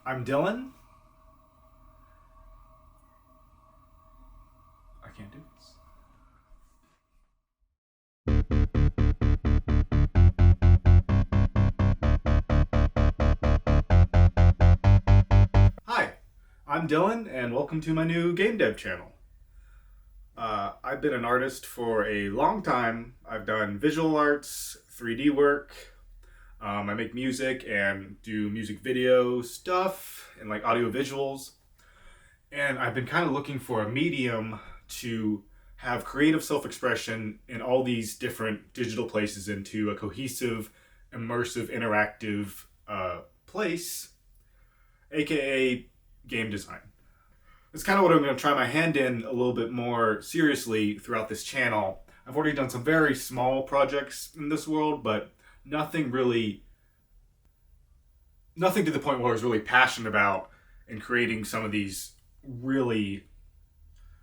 I'm Dylan. I can't do this. Hi, I'm Dylan, and welcome to my new game dev channel. I've been an artist for a long time. I've done visual arts, 3D work. I make music and do music video stuff and like audio visuals. And I've been kind of looking for a medium to have creative self-expression in all these different digital places into a cohesive, immersive, interactive place, aka game design. It's kind of what I'm going to try my hand in a little bit more seriously throughout this channel. I've already done some very small projects in this world, but nothing to the point where I was really passionate about in creating some of these really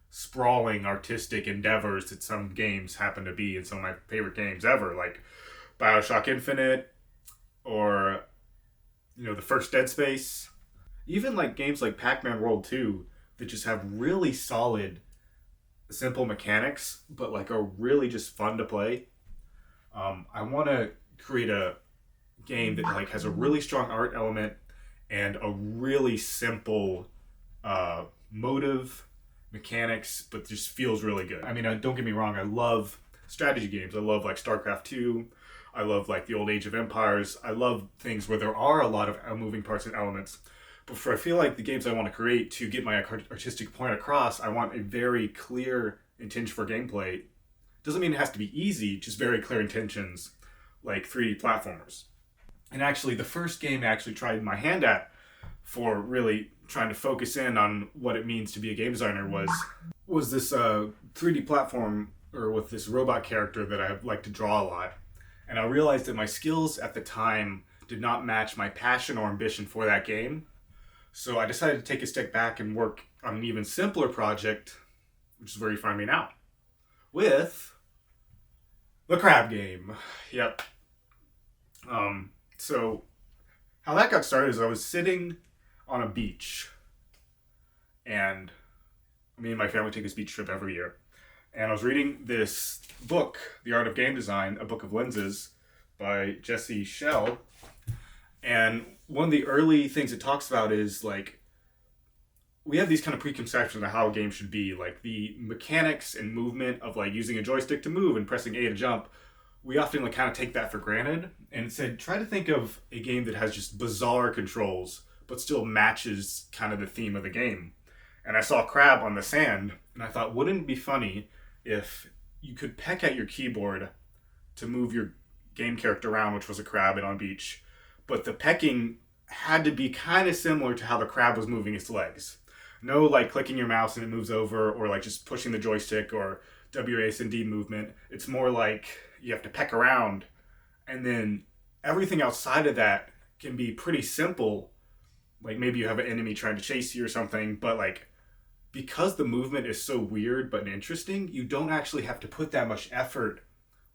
sprawling artistic endeavors that some games happen to be, and some of my favorite games ever, like Bioshock Infinite or the first Dead Space. Even like games like Pac-Man World 2 that just have really solid, simple mechanics, but like are really just fun to play. I want to create a game that like has a really strong art element and a really simple motive mechanics, but just feels really good. I mean, don't get me wrong, I love strategy games. I love like StarCraft 2. I love like the old Age of Empires. I love things where there are a lot of moving parts and elements. But I feel like the games I want to create to get my artistic point across, I want a very clear intention for gameplay. Doesn't mean it has to be easy, just very clear intentions, like 3D platformers. And actually, the first game I actually tried my hand at for really trying to focus in on what it means to be a game designer was this 3D platform, or with this robot character that I like to draw a lot. And I realized that my skills at the time did not match my passion or ambition for that game. So I decided to take a step back and work on an even simpler project, which is where you find me now, with the crab game. Yep. So how that got started is I was sitting on a beach, and me and my family take this beach trip every year. And I was reading this book, The Art of Game Design, a book of lenses by Jesse Schell. And one of the early things it talks about is like, we have these kind of preconceptions of how a game should be, like the mechanics and movement of like using a joystick to move and pressing A to jump. We often like kind of take that for granted. And it said, try to think of a game that has just bizarre controls, but still matches kind of the theme of the game. And I saw a crab on the sand, and I thought, wouldn't it be funny if you could peck at your keyboard to move your game character around, which was a crab and on a beach, but the pecking had to be kind of similar to how the crab was moving its legs. No like clicking your mouse and it moves over, or like just pushing the joystick, or WASD movement. It's more like you have to peck around, and then everything outside of that can be pretty simple. Like maybe you have an enemy trying to chase you or something, but like because the movement is so weird but interesting, you don't actually have to put that much effort,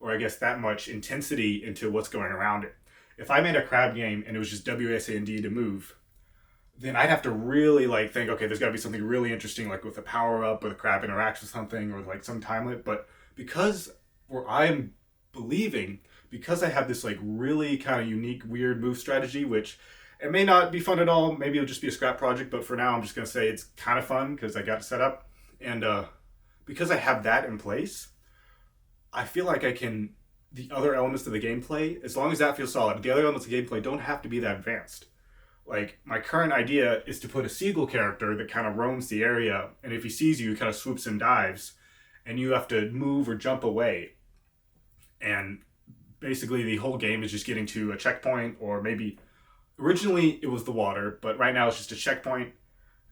or I guess that much intensity, into what's going around it. If I made a crab game and it was just WASD to move, then I'd have to really like think, okay, there's got to be something really interesting, like with a power up, or the crab interacts with something, or like some time limit. But because where I'm believing, because I have this like really kind of unique, weird move strategy, which it may not be fun at all. Maybe it'll just be a scrap project, but for now I'm just going to say it's kind of fun because I got it set up. And because I have that in place, I feel like the other elements of the gameplay, as long as that feels solid, the other elements of gameplay don't have to be that advanced. Like, my current idea is to put a seagull character that kind of roams the area, and if he sees you, he kind of swoops and dives, and you have to move or jump away. And basically the whole game is just getting to a checkpoint, or maybe originally it was the water, but right now it's just a checkpoint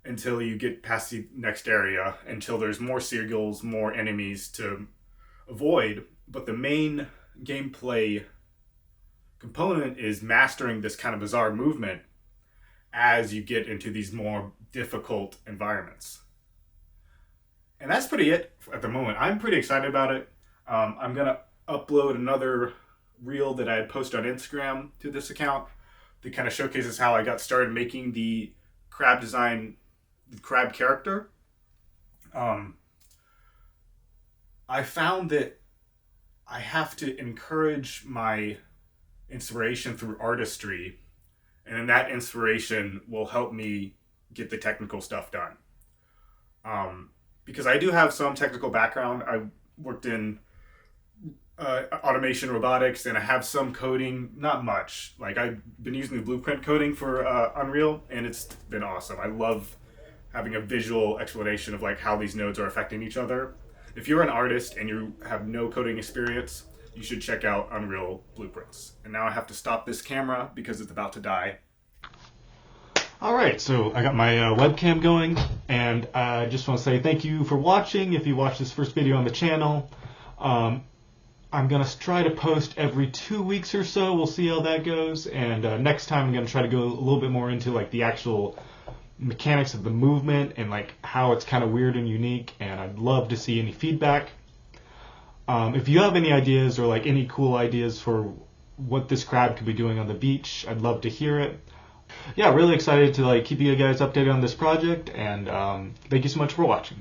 until you get past the next area, until there's more seagulls, more enemies to avoid. But the main gameplay component is mastering this kind of bizarre movement as you get into these more difficult environments. And that's pretty it at the moment. I'm pretty excited about it. I'm going to upload another reel that I had posted on Instagram to this account that kind of showcases how I got started making the crab design, the crab character, I found that I have to encourage my inspiration through artistry, and then that inspiration will help me get the technical stuff done. Because I do have some technical background. I worked in automation robotics, and I have some coding, not much. Like, I've been using the blueprint coding for Unreal, and it's been awesome. I love having a visual explanation of like how these nodes are affecting each other. If you're an artist and you have no coding experience, you should check out Unreal Blueprints. And now I have to stop this camera because it's about to die. Alright, so I got my webcam going, and I just want to say thank you for watching. If you watched this first video on the channel, I'm going to try to post every 2 weeks or so. We'll see how that goes. And next time I'm going to try to go a little bit more into like the actual mechanics of the movement and like how it's kind of weird and unique, and I'd love to see any feedback. If you have any ideas or like any cool ideas for what this crab could be doing on the beach, I'd love to hear it. Yeah, really excited to like keep you guys updated on this project, and thank you so much for watching.